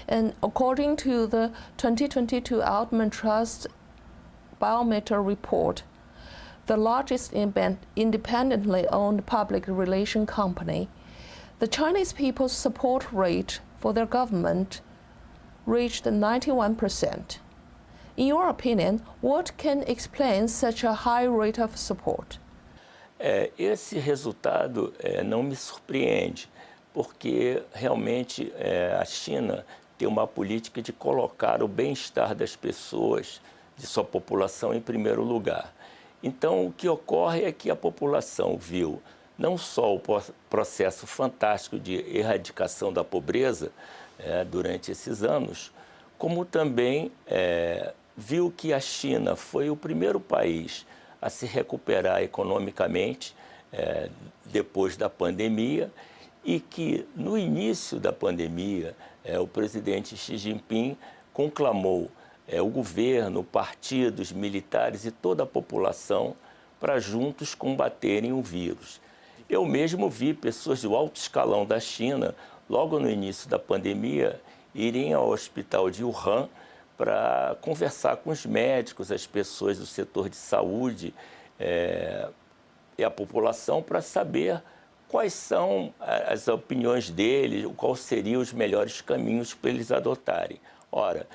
And according to the 2022 Altman Trust Biometer report, the largest independently owned public relation company, the Chinese people's support rate for their government reached 91%. In your opinion, what can explain such a high rate of support? Esse resultado não me surpreende, porque realmente a China tem uma política de colocar o bem-estar das pessoas, de sua população, em primeiro lugar. Então, o que ocorre é que a população viu não só o processo fantástico de erradicação da pobreza durante esses anos, como também viu que a China foi o primeiro país a se recuperar economicamente depois da pandemia e que, no início da pandemia, o presidente Xi Jinping conclamou o governo, partidos, militares e toda a população para juntos combaterem o vírus. Eu mesmo vi pessoas do alto escalão da China, logo no início da pandemia, irem ao hospital de Wuhan para conversar com os médicos, as pessoas do setor de saúde e a população para saber quais são as opiniões deles, quais seriam os melhores caminhos para eles adotarem. Ora,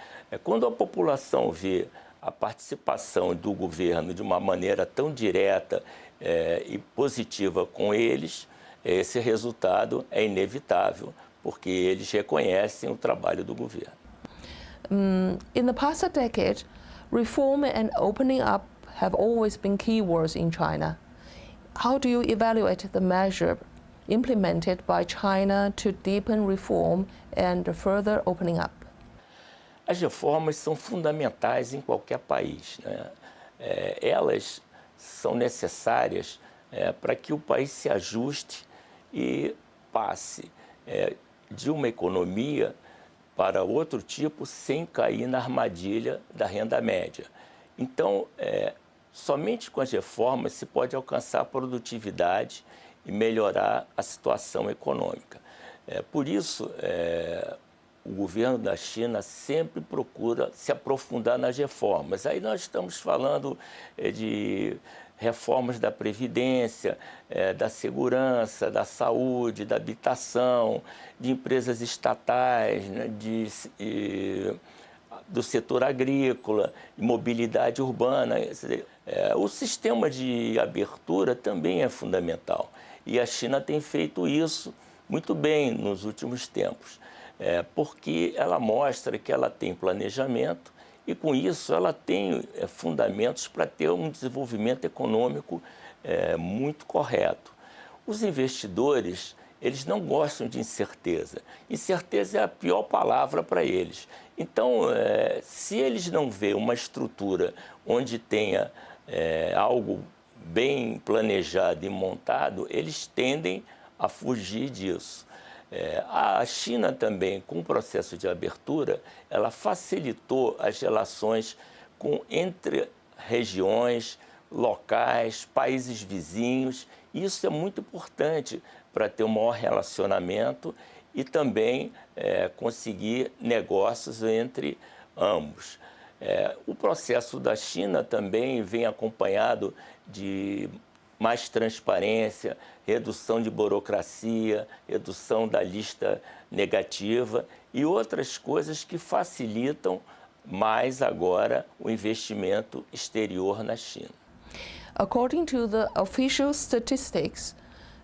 quando a população vê a participação do governo de uma maneira tão direta e positiva com eles, esse resultado é inevitável, porque eles reconhecem o trabalho do governo. In the past decade, reform and opening up have always been keywords in China. How do you evaluate the measure implemented by China to deepen reform and further opening up? As reformas são fundamentais em qualquer país, né? Elas são necessárias para que o país se ajuste e passe de uma economia para outro tipo sem cair na armadilha da renda média. Então, somente com as reformas se pode alcançar a produtividade e melhorar a situação econômica. Por isso, o governo da China sempre procura se aprofundar nas reformas. Aí nós estamos falando de reformas da Previdência, da segurança, da saúde, da habitação, de empresas estatais, né, do setor agrícola, de mobilidade urbana. O sistema de abertura também é fundamental. E a China tem feito isso muito bem nos últimos tempos. Porque ela mostra que ela tem planejamento e, com isso, ela tem fundamentos para ter um desenvolvimento econômico muito correto. Os investidores, eles não gostam de incerteza. Incerteza é a pior palavra para eles. Então, se eles não veem uma estrutura onde tenha algo bem planejado e montado, eles tendem a fugir disso. A China também, com o processo de abertura, ela facilitou as relações entre regiões, locais, países vizinhos. E isso é muito importante para ter um maior relacionamento e também conseguir negócios entre ambos. O processo da China também vem acompanhado de mais transparência, redução de burocracia, redução da lista negativa e outras coisas que facilitam mais agora o investimento exterior na China. According to the official statistics,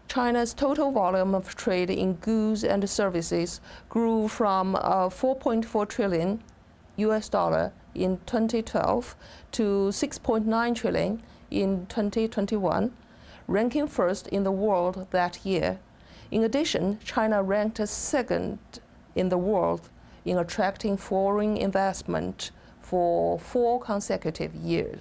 China's total volume of trade in goods and services grew from 4.4 trillion US dollar in 2012 to 6.9 trillion in 2021. Ranking first in the world that year. In addition, China ranked second in the world in attracting foreign investment for 4 consecutive years.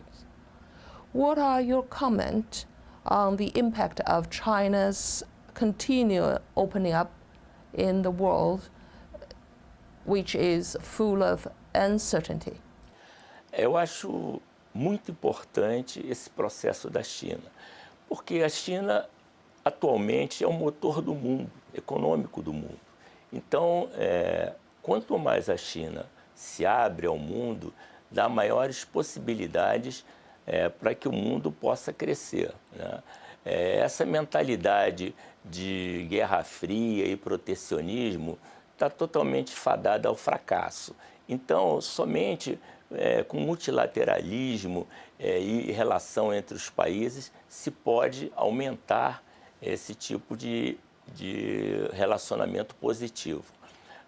What are your comments on the impact of China's continued opening up in the world, which is full of uncertainty? Eu acho muito importante esse processo da China, porque a China atualmente é o motor do mundo, econômico do mundo. Então, quanto mais a China se abre ao mundo, dá maiores possibilidades para que o mundo possa crescer, né? Essa mentalidade de Guerra Fria e protecionismo está totalmente fadada ao fracasso. Então, somente com multilateralismo e relação entre os países se pode aumentar esse tipo de relacionamento positivo.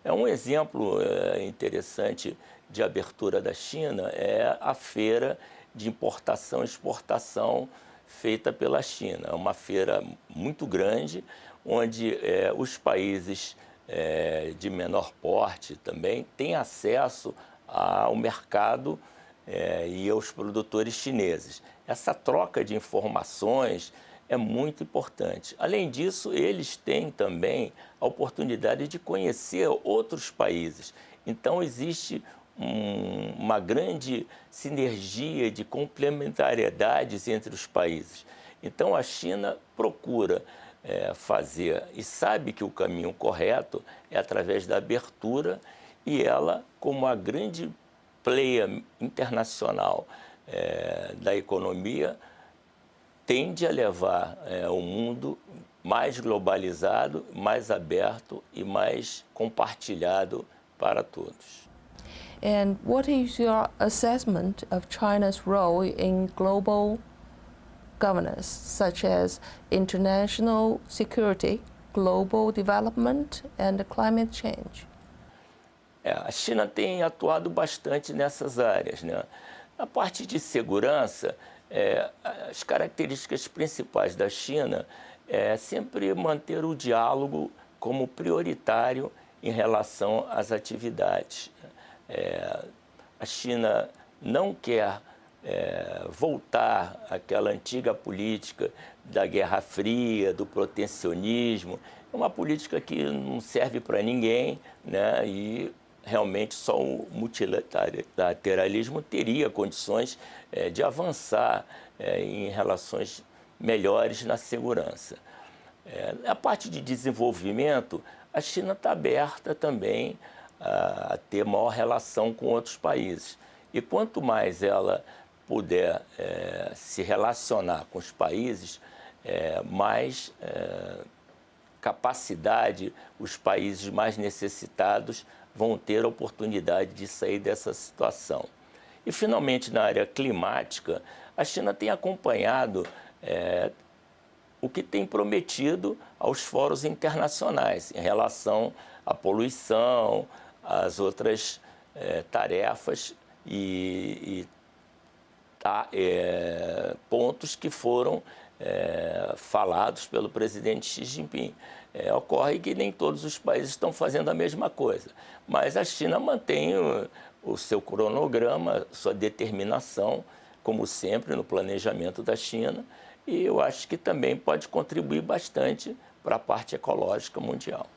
Um exemplo interessante de abertura da China é a feira de importação e exportação feita pela China. É uma feira muito grande, onde os países de menor porte também têm acesso ao mercado e aos produtores chineses. Essa troca de informações é muito importante. Além disso, eles têm também a oportunidade de conhecer outros países. Então, existe uma grande sinergia de complementariedades entre os países. Então, a China procura fazer e sabe que o caminho correto é através da abertura, e ela, como a grande player internacional da economia, tende a levar o mundo mais globalizado, mais aberto e mais compartilhado para todos. And what is your assessment of China's role in global governance, such as international security, global development, and climate change? A China tem atuado bastante nessas áreas, né? Na parte de segurança, as características principais da China é sempre manter o diálogo como prioritário em relação às atividades. A China não quer voltar àquela antiga política da Guerra Fria, do protecionismo. É uma política que não serve para ninguém, né? E realmente só o multilateralismo teria condições de avançar em relações melhores na segurança. A parte de desenvolvimento, a China está aberta também a ter maior relação com outros países. E quanto mais ela puder se relacionar com os países, mais capacidade os países mais necessitados vão ter a oportunidade de sair dessa situação. E, finalmente, na área climática, a China tem acompanhado o que tem prometido aos fóruns internacionais em relação à poluição, às outras tarefas e pontos que foram falados pelo presidente Xi Jinping. Ocorre que nem todos os países estão fazendo a mesma coisa, mas a China mantém o seu cronograma, sua determinação, como sempre, no planejamento da China, e eu acho que também pode contribuir bastante para a parte ecológica mundial.